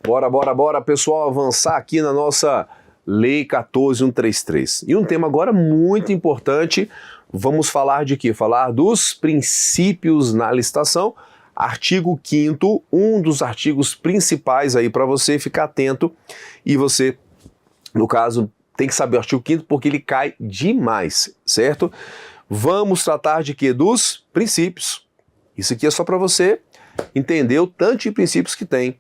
Bora, pessoal, avançar aqui na nossa Lei 14.133. E um tema agora muito importante, vamos falar de quê? Falar dos princípios na licitação, artigo 5º, um dos artigos principais aí para você ficar atento e você, no caso, tem que saber o artigo 5º porque ele cai demais, certo? Vamos tratar de quê? Dos princípios. Isso aqui é só para você entender o tanto de princípios que tem.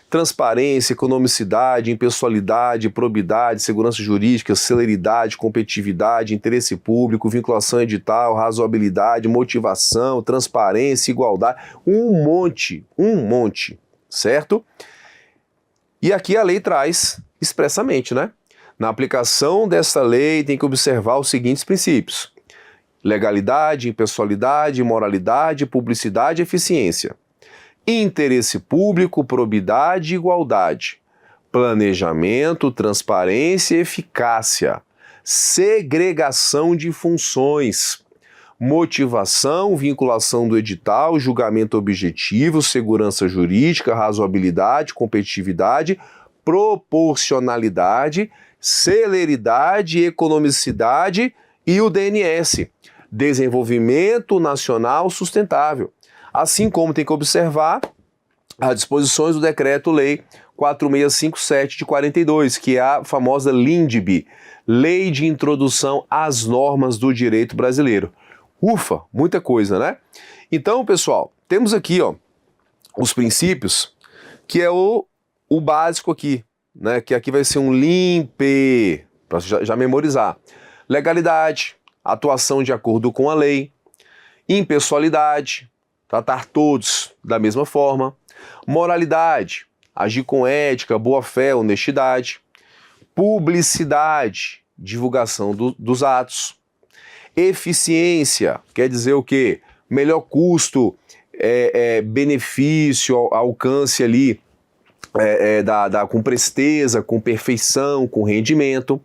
Transparência, economicidade, impessoalidade, probidade, segurança jurídica, celeridade, competitividade, interesse público, vinculação edital, razoabilidade, motivação, transparência, igualdade, um monte, certo? E aqui a lei traz expressamente, né? Na aplicação dessa lei tem que observar os seguintes princípios: legalidade, impessoalidade, moralidade, publicidade e eficiência. Interesse público, probidade e igualdade. Planejamento, transparência e eficácia. Segregação de funções. Motivação, vinculação do edital, julgamento objetivo, segurança jurídica, razoabilidade, competitividade, proporcionalidade, celeridade, economicidade e o DNS, Desenvolvimento Nacional Sustentável. Assim como tem que observar as disposições do Decreto-Lei 4657 de 42, que é a famosa LINDB, Lei de Introdução às Normas do Direito Brasileiro. Ufa, muita coisa, né? Então, pessoal, temos aqui, ó, os princípios, que é o básico aqui, né? Que aqui vai ser um LIMPE, para já memorizar. Legalidade, atuação de acordo com a lei. Impessoalidade, tratar todos da mesma forma. Moralidade, agir com ética, boa-fé, honestidade. Publicidade, divulgação dos atos. Eficiência, quer dizer o quê? Melhor custo, benefício, alcance ali, com presteza, com perfeição, com rendimento.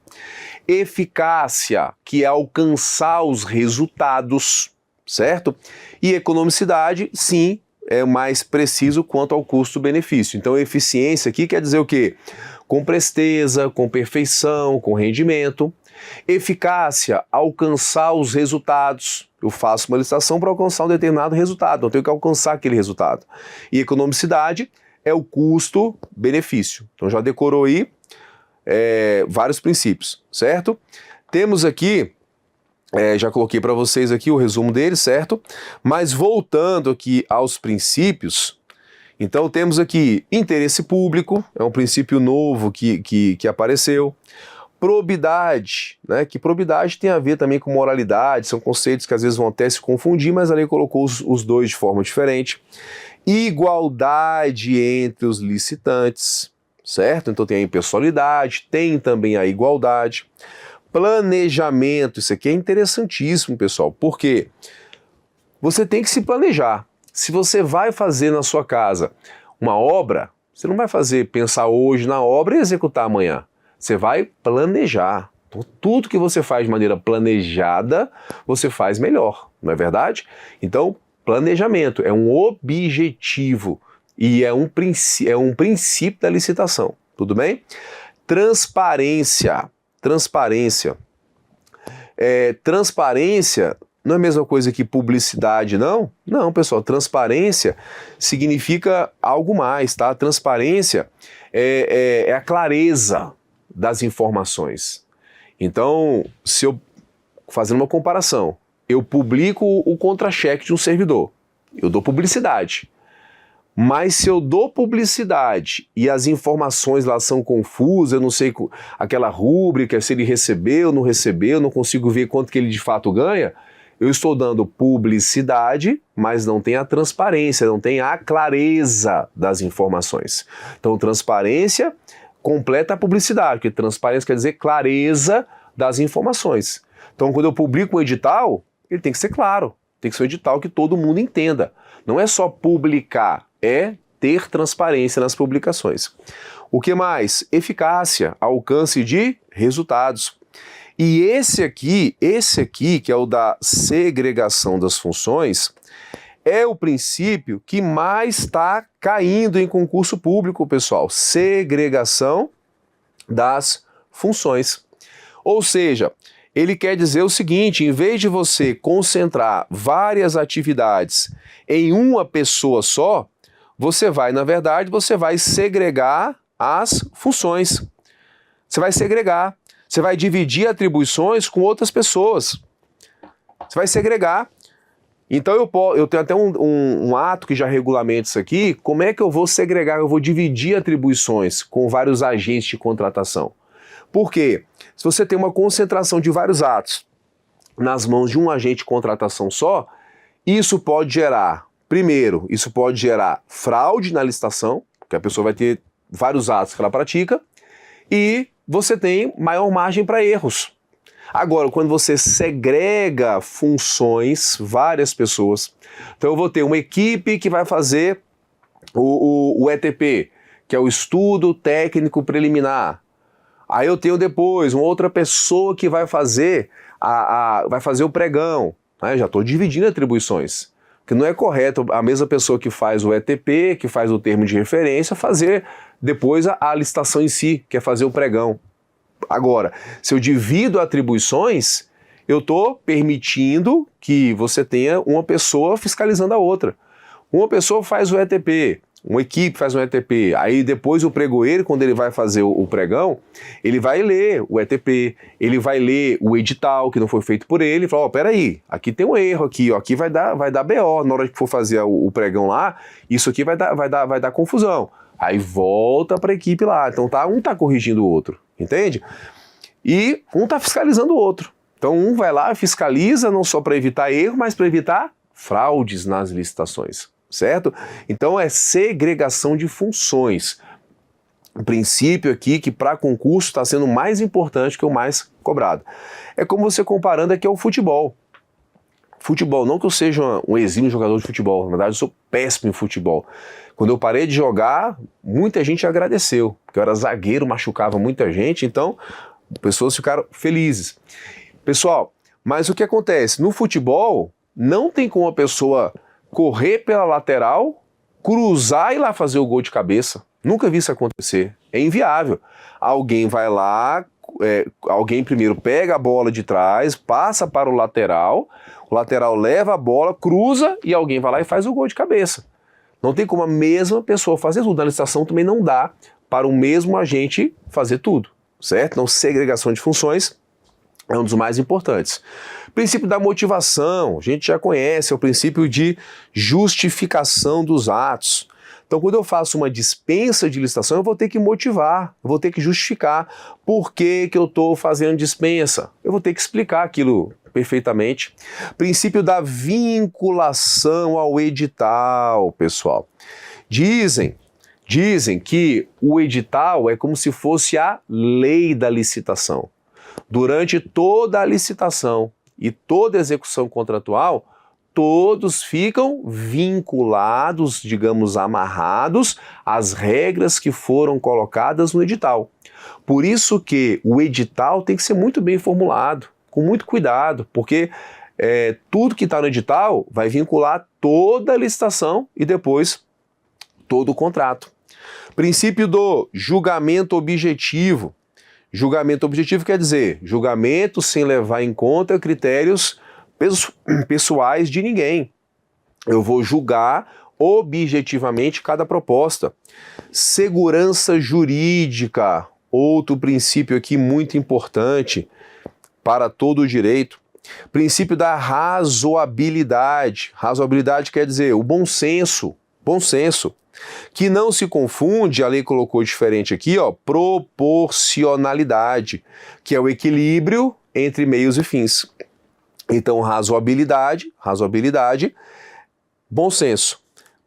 Eficácia, que é alcançar os resultados, certo? E economicidade, sim, é mais preciso quanto ao custo-benefício. Então, eficiência aqui quer dizer o quê? Com presteza, com perfeição, com rendimento. Eficácia, alcançar os resultados. Eu faço uma licitação para alcançar um determinado resultado, eu tenho que alcançar aquele resultado. E economicidade é o custo-benefício. Então, já decorou aí vários princípios, certo? Temos aqui, já coloquei para vocês aqui o resumo deles, certo? Mas voltando aqui aos princípios, então temos aqui interesse público, é um princípio novo que apareceu. Probidade, né? Que probidade tem a ver também com moralidade, são conceitos que às vezes vão até se confundir, mas a lei colocou os dois de forma diferente. Igualdade entre os licitantes, certo? Então tem a impessoalidade, tem também a igualdade. Planejamento, isso aqui é interessantíssimo, pessoal, porque você tem que se planejar. Se você vai fazer na sua casa uma obra, você não vai pensar hoje na obra e executar amanhã. Você vai planejar. Então, tudo que você faz de maneira planejada, você faz melhor, não é verdade? Então, planejamento é um objetivo e é um princípio da licitação, tudo bem? Transparência. Transparência não é a mesma coisa que publicidade, não? Não, pessoal, transparência significa algo mais, tá? Transparência é a clareza das informações. Então, se eu, fazendo uma comparação, eu publico o contra-cheque de um servidor, eu dou publicidade. Mas se eu dou publicidade e as informações lá são confusas, eu não sei aquela rúbrica, se ele recebeu, não recebeu, não consigo ver quanto que ele de fato ganha, eu estou dando publicidade, mas não tem a transparência, não tem a clareza das informações. Então, transparência completa a publicidade, porque transparência quer dizer clareza das informações. Então, quando eu publico um edital, ele tem que ser claro, tem que ser um edital que todo mundo entenda. Não é só publicar, é ter transparência nas publicações. O que mais? Eficácia, alcance de resultados. E esse aqui, que é o da segregação das funções, é o princípio que mais está caindo em concurso público, pessoal. Segregação das funções. Ou seja, ele quer dizer o seguinte: em vez de você concentrar várias atividades em uma pessoa só, você vai segregar as funções. Você vai segregar. Você vai dividir atribuições com outras pessoas. Você vai segregar. Então eu tenho até um ato que já regulamenta isso aqui. Como é que eu vou segregar? Eu vou dividir atribuições com vários agentes de contratação. Por quê? Se você tem uma concentração de vários atos nas mãos de um agente de contratação só, isso pode gerar, primeiro, isso pode gerar fraude na licitação, porque a pessoa vai ter vários atos que ela pratica, e você tem maior margem para erros. Agora, quando você segrega funções, várias pessoas, então eu vou ter uma equipe que vai fazer o ETP, que é o Estudo Técnico Preliminar. Aí eu tenho depois uma outra pessoa que vai fazer, vai fazer o pregão. Já estou dividindo atribuições. Porque não é correto a mesma pessoa que faz o ETP, que faz o termo de referência, fazer depois a licitação em si, que é fazer o pregão. Agora, se eu divido atribuições, eu estou permitindo que você tenha uma pessoa fiscalizando a outra. Uma pessoa faz o ETP, uma equipe faz um ETP, aí depois o pregoeiro, quando ele vai fazer o pregão, ele vai ler o ETP, ele vai ler o edital que não foi feito por ele, e fala, peraí, aqui tem um erro aqui, aqui vai dar BO, na hora que for fazer o pregão lá, isso aqui vai dar confusão. Aí volta para a equipe lá, então um tá corrigindo o outro, entende? E um tá fiscalizando o outro. Então um vai lá e fiscaliza não só para evitar erro, mas para evitar fraudes nas licitações. Certo? Então é segregação de funções. O princípio aqui que para concurso está sendo mais importante que o mais cobrado. É como você comparando aqui ao futebol. Futebol, não que eu seja um exímio jogador de futebol, na verdade eu sou péssimo em futebol. Quando eu parei de jogar, muita gente agradeceu, porque eu era zagueiro, machucava muita gente, então pessoas ficaram felizes. Pessoal, mas o que acontece? No futebol, não tem como a pessoa correr pela lateral, cruzar e ir lá fazer o gol de cabeça. Nunca vi isso acontecer. É inviável. Alguém vai lá, alguém primeiro pega a bola de trás, passa para o lateral leva a bola, cruza e alguém vai lá e faz o gol de cabeça. Não tem como a mesma pessoa fazer tudo. Na licitação também não dá para o mesmo agente fazer tudo, certo? Então, segregação de funções é um dos mais importantes. Princípio da motivação, a gente já conhece, é o princípio de justificação dos atos. Então, quando eu faço uma dispensa de licitação, eu vou ter que motivar, eu vou ter que justificar por que eu estou fazendo dispensa. Eu vou ter que explicar aquilo perfeitamente. Princípio da vinculação ao edital, pessoal. Dizem que o edital é como se fosse a lei da licitação. Durante toda a licitação e toda a execução contratual, todos ficam vinculados, digamos, amarrados às regras que foram colocadas no edital. Por isso que o edital tem que ser muito bem formulado, com muito cuidado, porque tudo que está no edital vai vincular toda a licitação e depois todo o contrato. Princípio do julgamento objetivo. Julgamento objetivo quer dizer julgamento sem levar em conta critérios pessoais de ninguém. Eu vou julgar objetivamente cada proposta. Segurança jurídica, outro princípio aqui muito importante para todo o direito. Princípio da razoabilidade. Razoabilidade quer dizer o bom senso, que não se confunde, a lei colocou diferente aqui, proporcionalidade, que é o equilíbrio entre meios e fins. Então, razoabilidade, bom senso.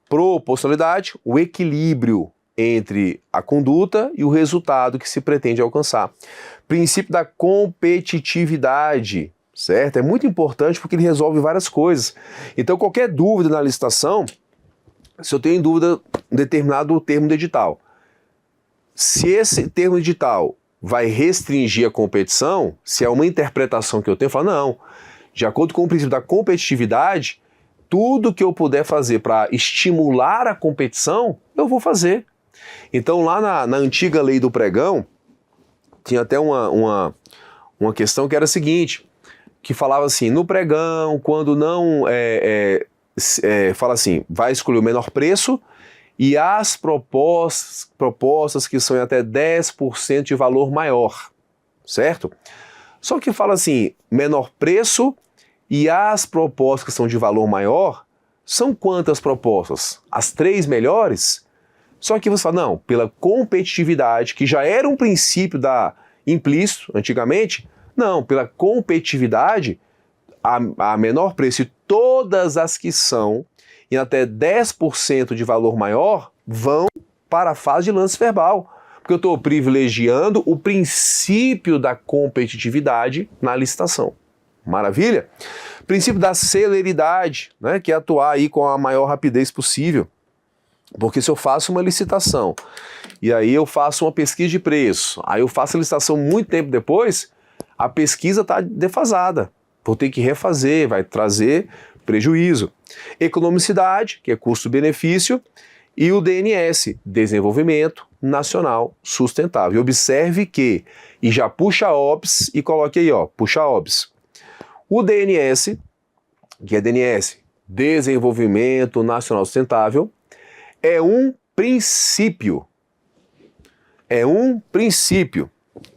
Proporcionalidade, o equilíbrio entre a conduta e o resultado que se pretende alcançar. Princípio da competitividade, certo? É muito importante porque ele resolve várias coisas. Então, qualquer dúvida na licitação, se eu tenho dúvida em determinado termo do edital, se esse termo do edital vai restringir a competição, se é uma interpretação que eu tenho, eu falo, não, de acordo com o princípio da competitividade, tudo que eu puder fazer para estimular a competição, eu vou fazer. Então lá na antiga lei do pregão, tinha até uma questão que era a seguinte, que falava assim, no pregão, quando não fala assim, vai escolher o menor preço e as propostas que são em até 10% de valor maior, certo? Só que fala assim, menor preço e as propostas que são de valor maior, são quantas propostas? As 3 melhores? Só que você fala, não, pela competitividade, que já era um princípio implícito antigamente, não, pela competitividade, a menor preço e todas as que são em até 10% de valor maior vão para a fase de lance verbal. Porque eu estou privilegiando o princípio da competitividade na licitação. Maravilha? Princípio da celeridade, né, que é atuar aí com a maior rapidez possível. Porque se eu faço uma licitação e aí eu faço uma pesquisa de preço, aí eu faço a licitação muito tempo depois, a pesquisa está defasada. Vou ter que refazer, vai trazer prejuízo. Economicidade, que é custo-benefício, e o DNS, Desenvolvimento Nacional Sustentável. E observe que, e já puxa OBS e coloque aí, ó, puxa OBS. O DNS, que é DNS, Desenvolvimento Nacional Sustentável, é um princípio. É um princípio.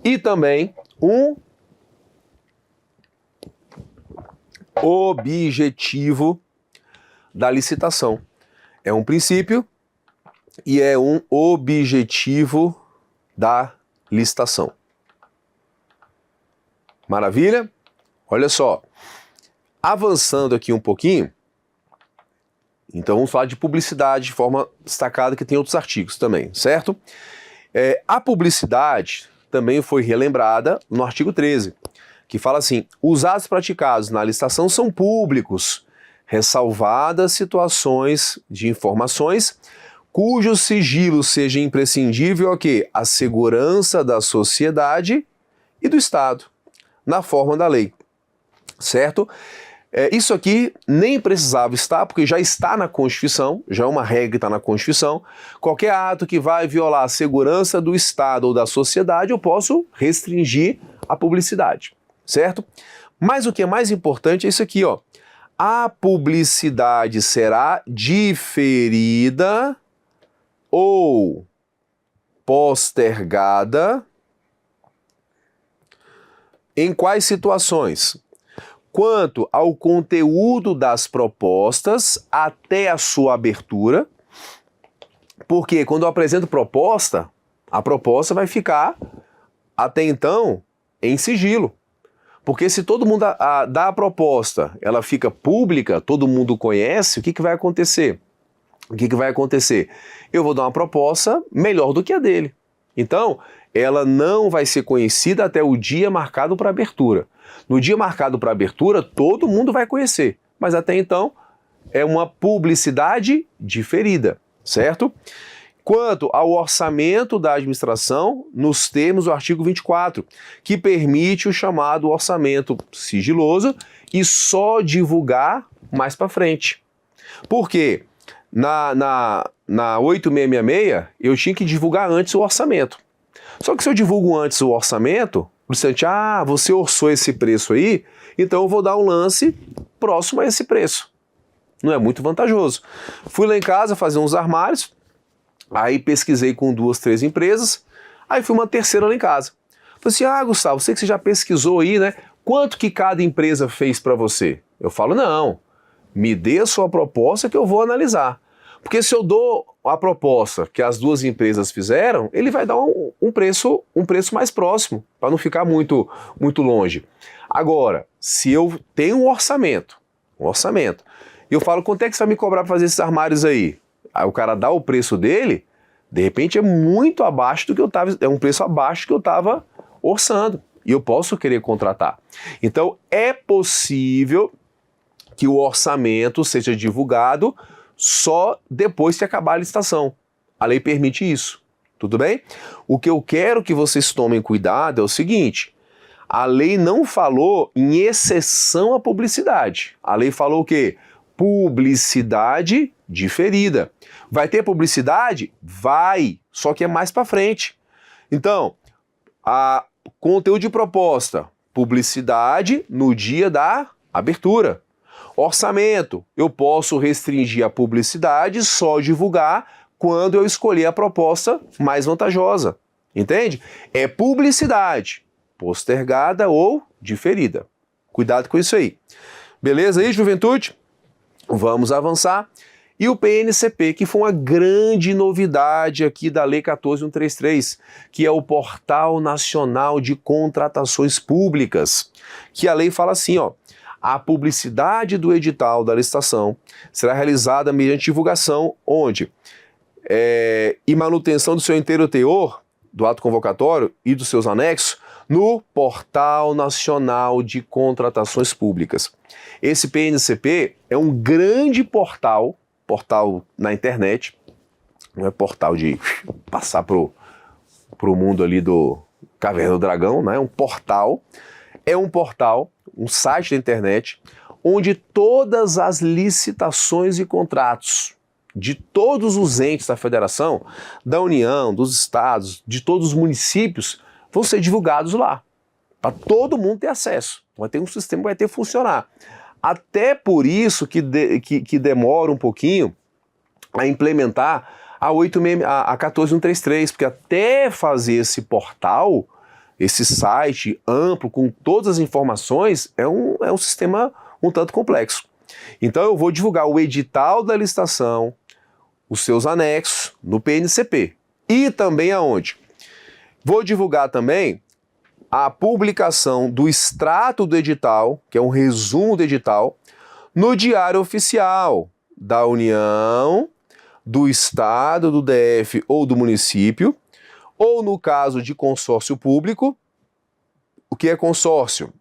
E também um objetivo da licitação. É um princípio e é um objetivo da licitação. Maravilha? Olha só. Avançando aqui um pouquinho, então vamos falar de publicidade de forma destacada, que tem outros artigos também, certo? A publicidade também foi relembrada no artigo 13, que fala assim, os atos praticados na licitação são públicos, ressalvadas situações de informações cujo sigilo seja imprescindível a quê? A segurança da sociedade e do Estado, na forma da lei, certo? Isso aqui nem precisava estar, porque já está na Constituição, já é uma regra que está na Constituição. Qualquer ato que vai violar a segurança do Estado ou da sociedade, eu posso restringir a publicidade, certo? Mas o que é mais importante é isso aqui, ó. A publicidade será diferida ou postergada em quais situações? Quanto ao conteúdo das propostas até a sua abertura, porque quando eu apresento proposta, a proposta vai ficar, até então, em sigilo. Porque se todo mundo dá a proposta, ela fica pública, todo mundo conhece, o que vai acontecer? O que vai acontecer? Eu vou dar uma proposta melhor do que a dele. Então, ela não vai ser conhecida até o dia marcado para abertura. No dia marcado para abertura, todo mundo vai conhecer, mas até então é uma publicidade diferida, certo? Quanto ao orçamento da administração, nos termos do artigo 24, que permite o chamado orçamento sigiloso e só divulgar mais para frente. Por quê? Na 8666, eu tinha que divulgar antes o orçamento. Só que se eu divulgo antes o orçamento, você orçou esse preço aí, então eu vou dar um lance próximo a esse preço. Não é muito vantajoso. Fui lá em casa fazer uns armários, aí pesquisei com 2, 3 empresas, aí fui uma terceira lá em casa. Falei assim, Gustavo, sei que você já pesquisou aí, né? Quanto que cada empresa fez para você? Eu falo, não, me dê a sua proposta que eu vou analisar. Porque se eu dou a proposta que as 2 empresas fizeram, ele vai dar um preço mais próximo, para não ficar muito longe. Agora, se eu tenho um orçamento, e eu falo, quanto é que você vai me cobrar para fazer esses armários aí? Aí o cara dá o preço dele, de repente é muito abaixo do que é um preço abaixo do que eu estava orçando, e eu posso querer contratar. Então, é possível que o orçamento seja divulgado só depois que acabar a licitação. A lei permite isso, tudo bem? O que eu quero que vocês tomem cuidado é o seguinte, a lei não falou em exceção à publicidade. A lei falou o quê? publicidade diferida. Vai ter publicidade? Vai, só que é mais para frente. Então, conteúdo de proposta, publicidade no dia da abertura. Orçamento, eu posso restringir a publicidade, só divulgar quando eu escolher a proposta mais vantajosa. Entende? É publicidade postergada ou diferida. Cuidado com isso aí. Beleza aí, juventude? Vamos avançar. E o PNCP, que foi uma grande novidade aqui da Lei 14.133, que é o Portal Nacional de Contratações Públicas, que a lei fala assim, ó, a publicidade do edital da licitação será realizada mediante divulgação, onde e manutenção do seu inteiro teor, do ato convocatório e dos seus anexos, no Portal Nacional de Contratações Públicas. Esse PNCP é um grande portal na internet, não é portal de passar pro mundo ali do Caverna do Dragão, né? É um portal, um site da internet, onde todas as licitações e contratos de todos os entes da federação, da União, dos estados, de todos os municípios, vão ser divulgados lá, para todo mundo ter acesso. Vai ter um sistema que vai ter que funcionar. Até por isso que demora um pouquinho a implementar a 14.133, porque até fazer esse portal, esse site amplo, com todas as informações, é um sistema um tanto complexo. Então eu vou divulgar o edital da licitação, os seus anexos, no PNCP. E também aonde? Vou divulgar também a publicação do extrato do edital, que é um resumo do edital, no Diário Oficial da União, do Estado, do DF ou do município, ou no caso de consórcio público. O que é consórcio?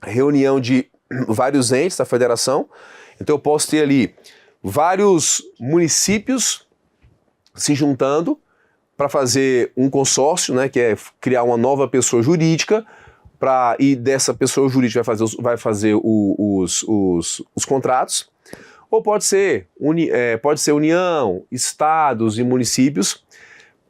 Reunião de vários entes da federação. Então eu posso ter ali vários municípios se juntando para fazer um consórcio, né, que é criar uma nova pessoa jurídica, e dessa pessoa jurídica vai fazer os contratos. Ou pode ser União, estados e municípios.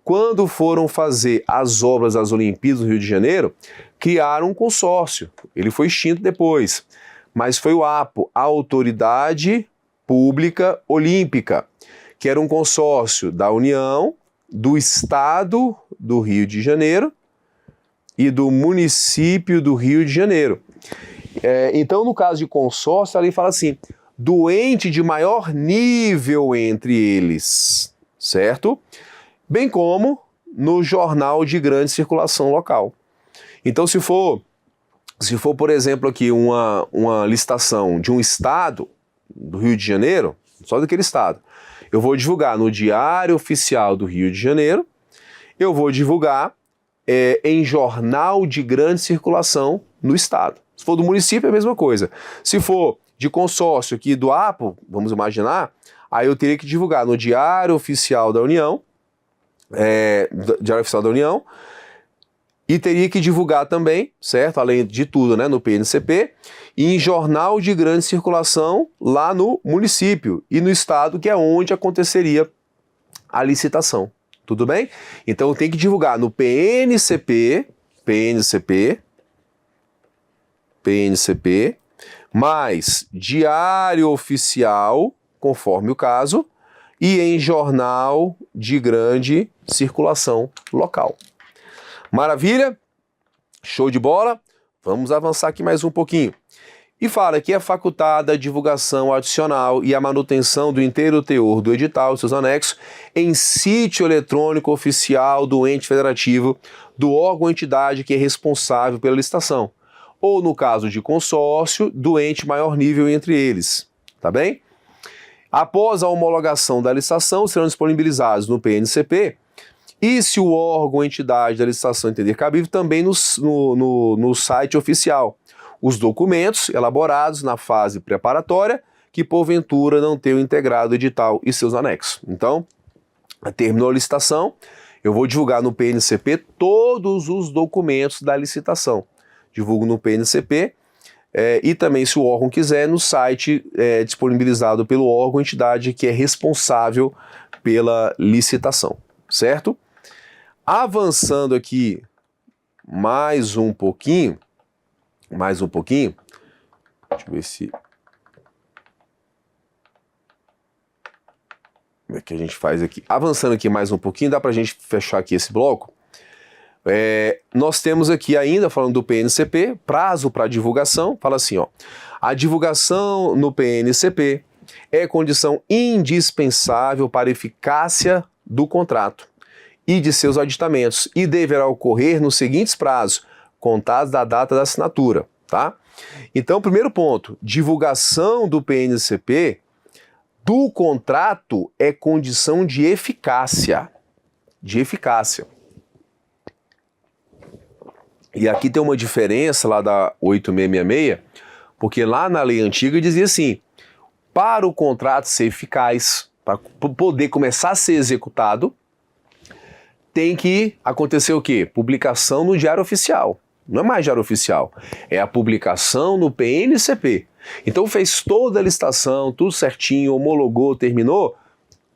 Quando foram fazer as obras das Olimpíadas do Rio de Janeiro, criaram um consórcio. Ele foi extinto depois, mas foi o APO, a Autoridade Pública Olímpica, que era um consórcio da União, do Estado do Rio de Janeiro e do município do Rio de Janeiro. Então, no caso de consórcio, ali fala assim, do ente de maior nível entre eles, certo? Bem como no jornal de grande circulação local. Então, se for, por exemplo, aqui uma licitação de um estado do Rio de Janeiro, só daquele estado, eu vou divulgar no Diário Oficial do Rio de Janeiro, eu vou divulgar em jornal de grande circulação no estado. Se for do município, é a mesma coisa. Se for de consórcio aqui do APO, vamos imaginar, aí eu teria que divulgar no Diário Oficial da União, e teria que divulgar também, certo? Além de tudo, né, no PNCP, e em jornal de grande circulação lá no município e no estado, que é onde aconteceria a licitação. Tudo bem? Então tem que divulgar no PNCP, mais Diário Oficial, conforme o caso, e em jornal de grande circulação local. Maravilha? Show de bola? Vamos avançar aqui mais um pouquinho. E fala que é facultada a divulgação adicional e a manutenção do inteiro teor do edital e seus anexos em sítio eletrônico oficial do ente federativo, do órgão ou entidade que é responsável pela licitação, ou no caso de consórcio, do ente maior nível entre eles. Tá bem? Após a homologação da licitação, serão disponibilizados no PNCP, e se o órgão ou entidade da licitação entender cabível, também no site oficial, os documentos elaborados na fase preparatória que porventura não tenham integrado o edital e seus anexos. Então, terminou a licitação, eu vou divulgar no PNCP todos os documentos da licitação. Divulgo no PNCP, e também, se o órgão quiser, no site disponibilizado pelo órgão, entidade que é responsável pela licitação, certo? Avançando aqui mais um pouquinho, deixa eu ver se... Como é que a gente faz aqui? Avançando aqui mais um pouquinho, dá pra gente fechar aqui esse bloco. Nós temos aqui ainda, falando do PNCP, prazo para divulgação, fala assim, ó, a divulgação no PNCP é condição indispensável para a eficácia do contrato e de seus aditamentos e deverá ocorrer nos seguintes prazos, contados da data da assinatura, tá? Então, primeiro ponto, divulgação do PNCP do contrato é condição de eficácia, E aqui tem uma diferença lá da 8666, porque lá na lei antiga dizia assim, para o contrato ser eficaz, para poder começar a ser executado, tem que acontecer o quê? Publicação no Diário Oficial. Não é mais Diário Oficial, é a publicação no PNCP. Então fez toda a licitação, tudo certinho, homologou, terminou,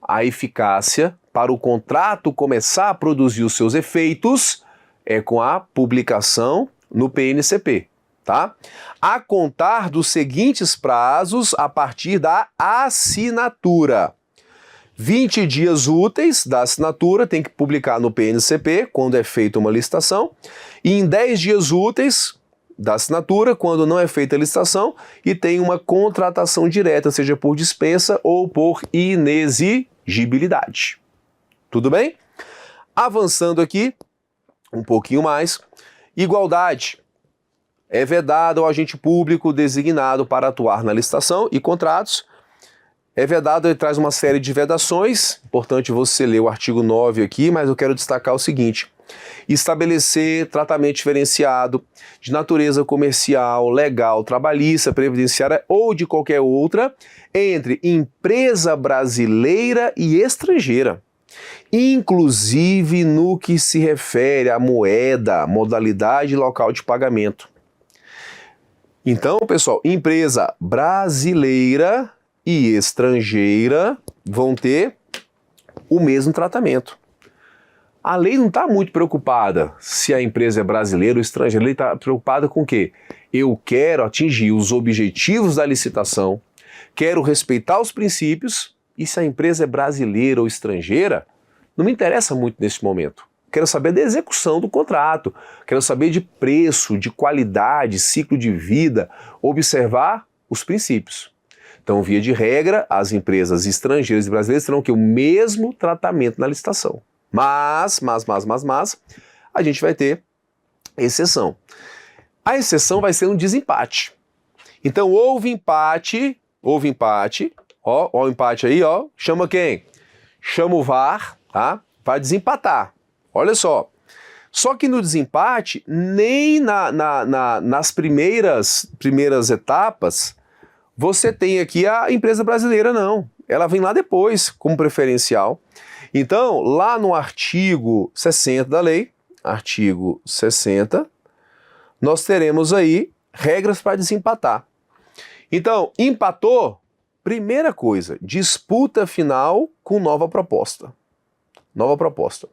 a eficácia para o contrato começar a produzir os seus efeitos é com a publicação no PNCP, tá? A contar dos seguintes prazos a partir da assinatura. 20 dias úteis da assinatura, tem que publicar no PNCP, quando é feita uma licitação, e em 10 dias úteis da assinatura, quando não é feita a licitação, e tem uma contratação direta, seja por dispensa ou por inexigibilidade. Tudo bem? Avançando aqui, um pouquinho mais, igualdade. É vedado ao agente público designado para atuar na licitação e contratos. É vedado, ele traz uma série de vedações, importante você ler o artigo 9 aqui, mas eu quero destacar o seguinte: estabelecer tratamento diferenciado de natureza comercial, legal, trabalhista, previdenciária ou de qualquer outra entre empresa brasileira e estrangeira, inclusive no que se refere à moeda, modalidade e local de pagamento. Então, pessoal, empresa brasileira e estrangeira vão ter o mesmo tratamento. A lei não está muito preocupada se a empresa é brasileira ou estrangeira, a lei está preocupada com o quê? Eu quero atingir os objetivos da licitação, quero respeitar os princípios, e se a empresa é brasileira ou estrangeira, não me interessa muito nesse momento. Quero saber da execução do contrato, quero saber de preço, de qualidade, ciclo de vida, observar os princípios. Então, via de regra, as empresas estrangeiras e brasileiras terão o mesmo tratamento na licitação. Mas, a gente vai ter exceção. A exceção vai ser um desempate. Então, houve empate, ó o empate aí, ó, chama quem? Chama o VAR, tá? Vai desempatar. Olha só. Só que no desempate, nem nas primeiras etapas, você tem aqui a empresa brasileira, não. Ela vem lá depois, como preferencial. Então, lá no artigo 60 da lei, artigo 60, nós teremos aí regras para desempatar. Então, empatou, primeira coisa, disputa final com nova proposta. Nova proposta.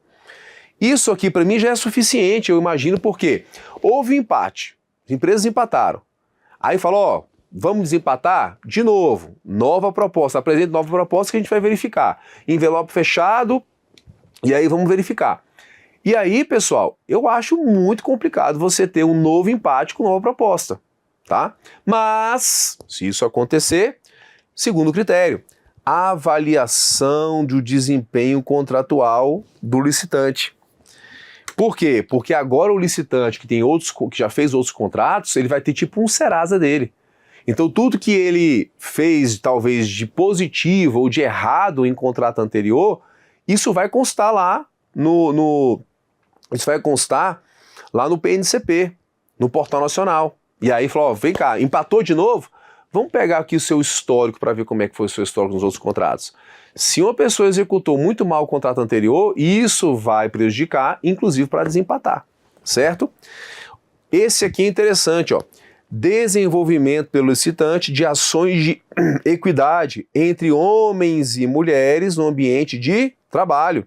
Isso aqui para mim já é suficiente, eu imagino, porque houve empate, as empresas empataram. Aí falou, ó, vamos desempatar? De novo, nova proposta, apresente nova proposta que a gente vai verificar. Envelope fechado, e aí vamos verificar. E aí, pessoal, eu acho muito complicado você ter um novo empate com nova proposta, tá? Mas, se isso acontecer, segundo critério, avaliação do desempenho contratual do licitante. Por quê? Porque agora o licitante que já fez outros contratos, ele vai ter tipo um Serasa dele. Então tudo que ele fez, talvez de positivo ou de errado em contrato anterior, isso vai constar lá no PNCP, no Portal Nacional. E aí falou, ó, vem cá, empatou de novo? Vamos pegar aqui o seu histórico para ver como é que foi o seu histórico nos outros contratos. Se uma pessoa executou muito mal o contrato anterior, isso vai prejudicar, inclusive para desempatar, certo? Esse aqui é interessante, ó. desenvolvimento pelo licitante de ações de equidade entre homens e mulheres no ambiente de trabalho.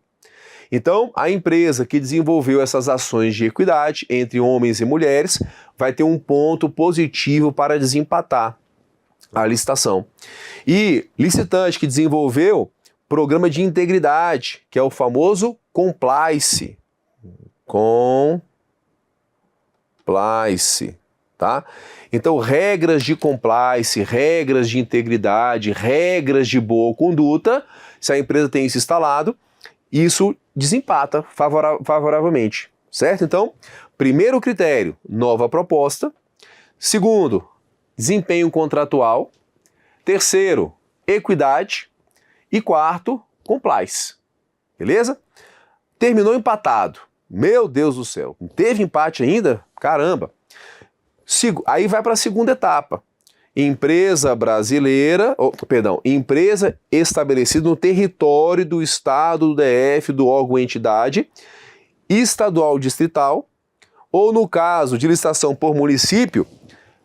Então, a empresa que desenvolveu essas ações de equidade entre homens e mulheres vai ter um ponto positivo para desempatar a licitação. E licitante que desenvolveu programa de integridade, que é o famoso compliance. Compliance, tá? Então, regras de compliance, regras de integridade, regras de boa conduta, se a empresa tem isso instalado, isso desempata favoravelmente, certo? Então, primeiro critério, nova proposta. Segundo, desempenho contratual. Terceiro, equidade. E quarto, compliance. Beleza? Terminou empatado. Meu Deus do céu, não teve empate ainda? Caramba. Aí vai para a segunda etapa. Empresa estabelecida no território do estado, do DF, do órgão ou entidade, estadual distrital, ou no caso de licitação por município,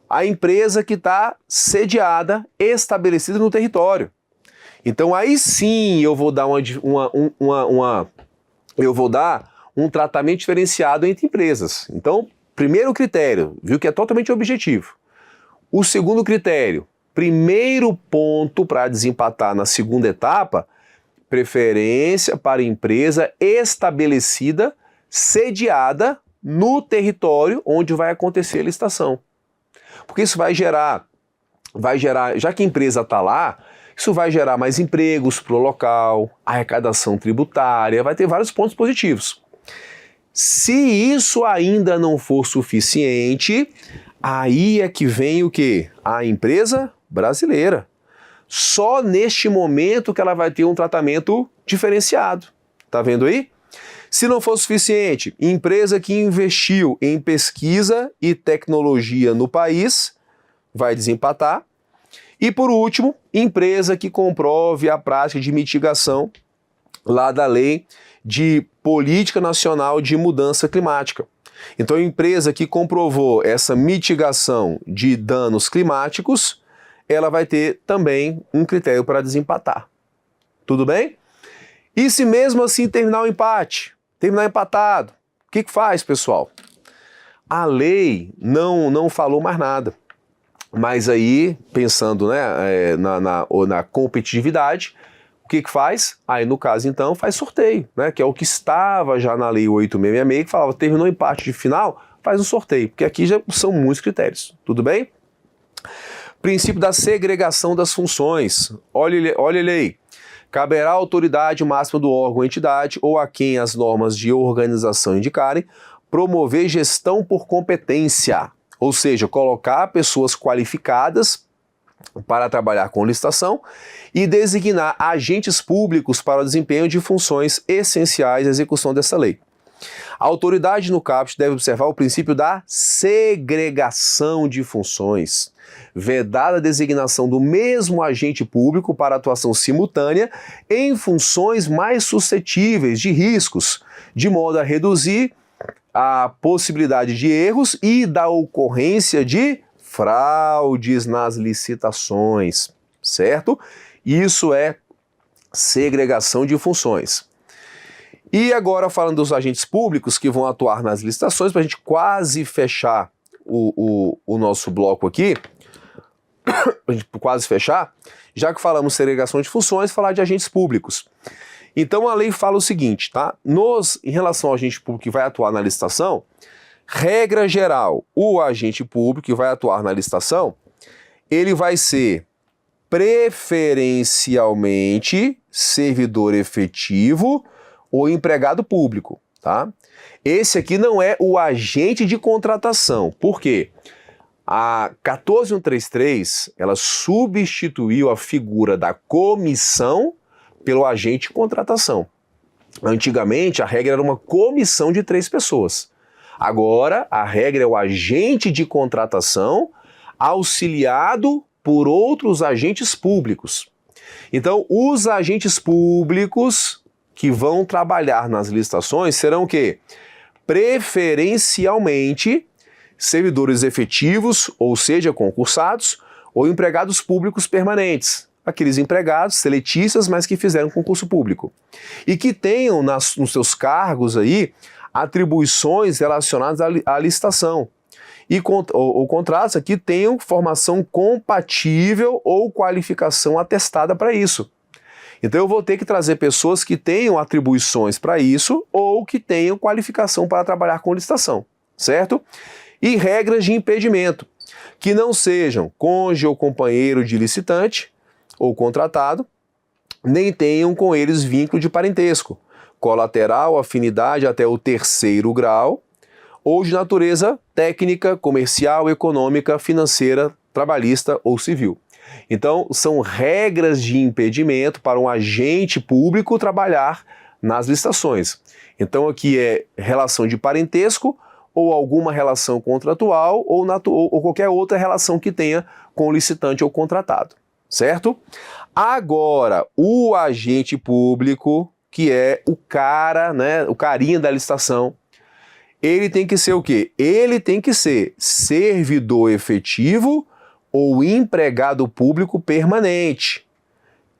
a empresa que está sediada, estabelecida no território. Então aí sim eu vou dar um tratamento diferenciado entre empresas. Então, primeiro critério, viu que é totalmente objetivo. O segundo critério, primeiro ponto para desempatar na segunda etapa, preferência para empresa estabelecida, sediada no território onde vai acontecer a licitação. Porque isso vai gerar, já que a empresa está lá, isso vai gerar mais empregos para o local, arrecadação tributária, vai ter vários pontos positivos. Se isso ainda não for suficiente, aí é que vem o quê? A empresa brasileira. Só neste momento que ela vai ter um tratamento diferenciado. Tá vendo aí? Se não for suficiente, empresa que investiu em pesquisa e tecnologia no país vai desempatar. E por último, empresa que comprove a prática de mitigação lá da Lei de Política Nacional de Mudança Climática. Então, a empresa que comprovou essa mitigação de danos climáticos, ela vai ter também um critério para desempatar. Tudo bem? E se mesmo assim terminar o empate, terminar empatado, o que faz, pessoal? A lei não falou mais nada. Mas aí, pensando, né, na competitividade, o que faz? Aí, no caso, então, faz sorteio, né, que é o que estava já na Lei 8666, que falava, terminou o empate de final, faz um sorteio, porque aqui já são muitos critérios, tudo bem? Princípio da segregação das funções. Olha ele aí. Caberá à autoridade máxima do órgão ou entidade, ou a quem as normas de organização indicarem, promover gestão por competência. Ou seja, colocar pessoas qualificadas para trabalhar com licitação e designar agentes públicos para o desempenho de funções essenciais à execução dessa lei. A autoridade no caput deve observar o princípio da segregação de funções, vedada a designação do mesmo agente público para atuação simultânea em funções mais suscetíveis de riscos, de modo a reduzir a possibilidade de erros e da ocorrência de fraudes nas licitações, certo? Isso é segregação de funções. E agora falando dos agentes públicos que vão atuar nas licitações, para a gente quase fechar o nosso bloco aqui, a gente quase fechar, já que falamos segregação de funções, falar de agentes públicos. Então a lei fala o seguinte, tá? Em relação ao agente público que vai atuar na licitação, regra geral, o agente público que vai atuar na licitação, ele vai ser preferencialmente servidor efetivo ou empregado público, tá? Esse aqui não é o agente de contratação. Por quê? A 14133, ela substituiu a figura da comissão pelo agente de contratação. Antigamente, a regra era uma comissão de 3 pessoas. Agora, a regra é o agente de contratação auxiliado por outros agentes públicos. Então, os agentes públicos que vão trabalhar nas licitações serão o quê? Preferencialmente servidores efetivos, ou seja, concursados, ou empregados públicos permanentes, aqueles empregados seletistas, mas que fizeram concurso público, e que tenham nos seus cargos aí atribuições relacionadas à licitação, ou contratos que tenham formação compatível ou qualificação atestada para isso. Então eu vou ter que trazer pessoas que tenham atribuições para isso ou que tenham qualificação para trabalhar com licitação, certo? E regras de impedimento, que não sejam cônjuge ou companheiro de licitante ou contratado, nem tenham com eles vínculo de parentesco, colateral, afinidade até o 3º grau, ou de natureza técnica, comercial, econômica, financeira, trabalhista ou civil. Então, são regras de impedimento para um agente público trabalhar nas licitações. Então, aqui é relação de parentesco ou alguma relação contratual ou qualquer outra relação que tenha com o licitante ou contratado, certo? Agora, o agente público, que é o cara, né, o carinha da licitação, ele tem que ser o quê? Ele tem que ser servidor efetivo ou empregado público permanente.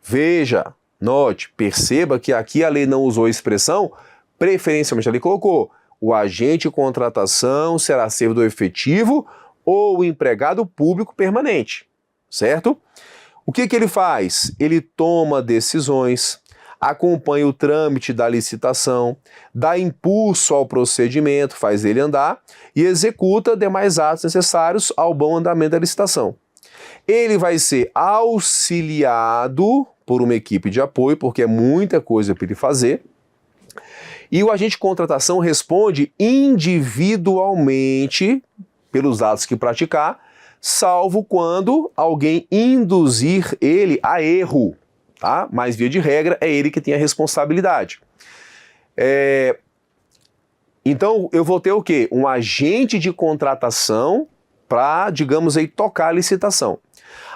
Veja, note, perceba que aqui a lei não usou a expressão preferencialmente, a lei colocou: o agente de contratação será servidor efetivo ou empregado público permanente, certo? O que ele faz? Ele toma decisões, acompanha o trâmite da licitação, dá impulso ao procedimento, faz ele andar e executa demais atos necessários ao bom andamento da licitação. Ele vai ser auxiliado por uma equipe de apoio, porque é muita coisa para ele fazer, e o agente de contratação responde individualmente pelos atos que praticar, salvo quando alguém induzir ele a erro, tá? Mas, via de regra, é ele que tem a responsabilidade. Então, eu vou ter o quê? Um agente de contratação para, digamos aí, tocar a licitação.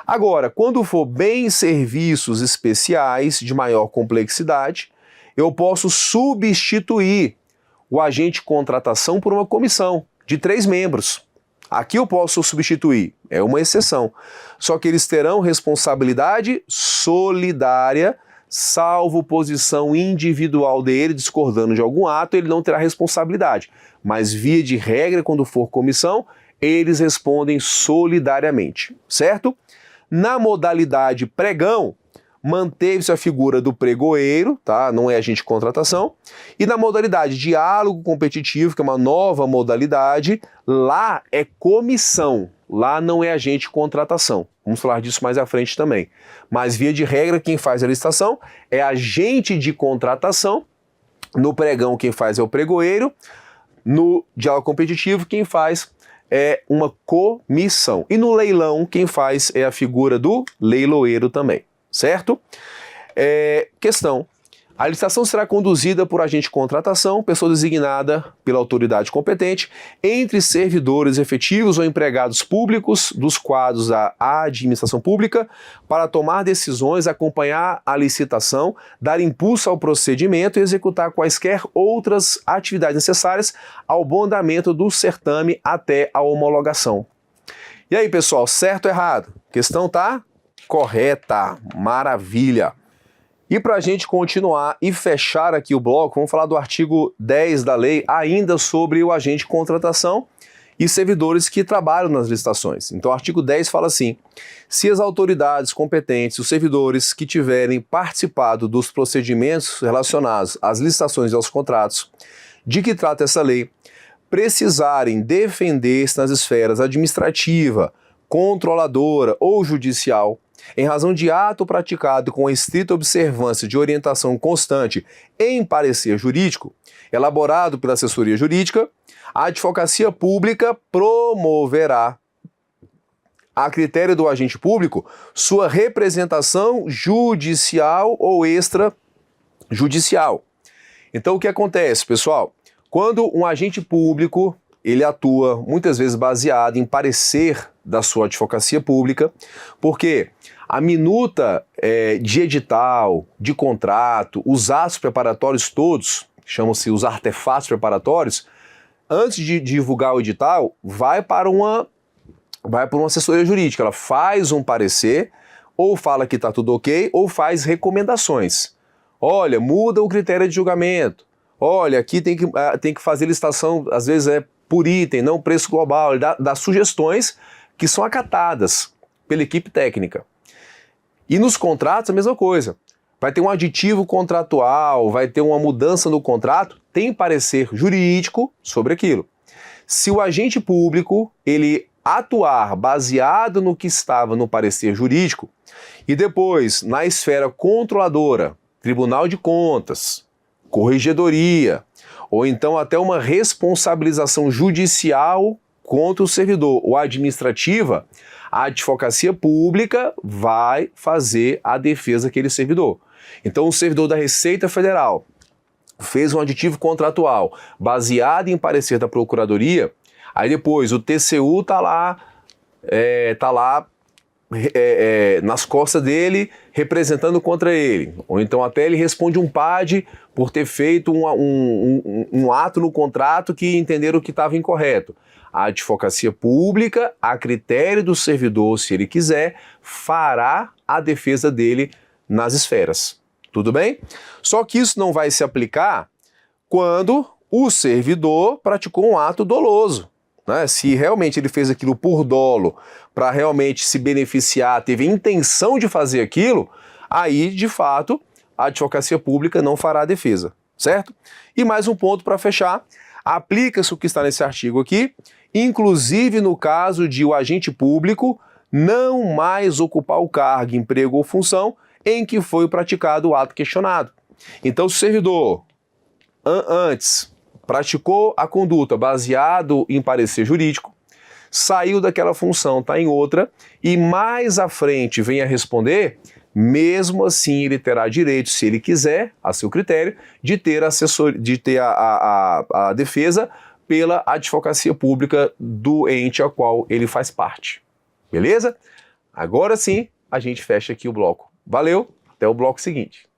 Agora, quando for bens serviços especiais de maior complexidade, eu posso substituir o agente de contratação por uma comissão de 3 membros. Aqui eu posso substituir, é uma exceção. Só que eles terão responsabilidade solidária, salvo posição individual dele, discordando de algum ato, ele não terá responsabilidade. Mas, via de regra, quando for comissão, eles respondem solidariamente, certo? Na modalidade pregão, manteve-se a figura do pregoeiro, tá? Não é agente de contratação. E na modalidade diálogo competitivo, que é uma nova modalidade, lá é comissão, lá não é agente de contratação. Vamos falar disso mais à frente também. Mas, via de regra, quem faz a licitação é agente de contratação. No pregão, quem faz é o pregoeiro. No diálogo competitivo, quem faz é uma comissão. E no leilão, quem faz é a figura do leiloeiro também. Certo? Questão. A licitação será conduzida por agente de contratação, pessoa designada pela autoridade competente, entre servidores efetivos ou empregados públicos dos quadros da administração pública, para tomar decisões, acompanhar a licitação, dar impulso ao procedimento e executar quaisquer outras atividades necessárias ao bom andamento do certame até a homologação. E aí, pessoal, certo ou errado? Questão tá correta, maravilha. E para a gente continuar e fechar aqui o bloco, vamos falar do artigo 10 da lei, ainda sobre o agente de contratação e servidores que trabalham nas licitações. Então o artigo 10 fala assim: se as autoridades competentes, os servidores que tiverem participado dos procedimentos relacionados às licitações e aos contratos de que trata essa lei, precisarem defender-se nas esferas administrativa, controladora ou judicial, em razão de ato praticado com a estrita observância de orientação constante em parecer jurídico, elaborado pela assessoria jurídica, a advocacia pública promoverá, a critério do agente público, sua representação judicial ou extrajudicial. Então, o que acontece, pessoal? Quando um agente público ele atua muitas vezes baseado em parecer da sua advocacia pública, porque a minuta de edital, de contrato, os atos preparatórios todos, chamam-se os artefatos preparatórios, antes de divulgar o edital, vai para uma assessoria jurídica. Ela faz um parecer, ou fala que está tudo ok, ou faz recomendações. Olha, muda o critério de julgamento. Olha, aqui tem que fazer licitação, às vezes por item, não preço global. Ele dá sugestões que são acatadas pela equipe técnica. E nos contratos a mesma coisa. Vai ter um aditivo contratual, vai ter uma mudança no contrato, tem parecer jurídico sobre aquilo. Se o agente público ele atuar baseado no que estava no parecer jurídico e depois na esfera controladora, Tribunal de Contas, Corregedoria, ou então até uma responsabilização judicial contra o servidor ou administrativa, a advocacia pública vai fazer a defesa daquele servidor. Então o servidor da Receita Federal fez um aditivo contratual baseado em parecer da Procuradoria, aí depois o TCU está lá nas costas dele, representando contra ele. Ou então até ele responde um PAD por ter feito um ato no contrato que entenderam que estava incorreto. A advocacia pública, a critério do servidor, se ele quiser, fará a defesa dele nas esferas. Tudo bem? Só que isso não vai se aplicar quando o servidor praticou um ato doloso. Né? Se realmente ele fez aquilo por dolo, para realmente se beneficiar, teve intenção de fazer aquilo, aí, de fato, a advocacia pública não fará a defesa, certo? E mais um ponto para fechar, aplica-se o que está nesse artigo aqui, inclusive no caso de o agente público não mais ocupar o cargo, emprego ou função em que foi praticado o ato questionado. Então, se o servidor antes praticou a conduta baseado em parecer jurídico, saiu daquela função, está em outra, e mais à frente vem a responder, mesmo assim ele terá direito, se ele quiser, a seu critério, de ter a defesa pela advocacia pública do ente a qual ele faz parte. Beleza? Agora sim, a gente fecha aqui o bloco. Valeu, até o bloco seguinte.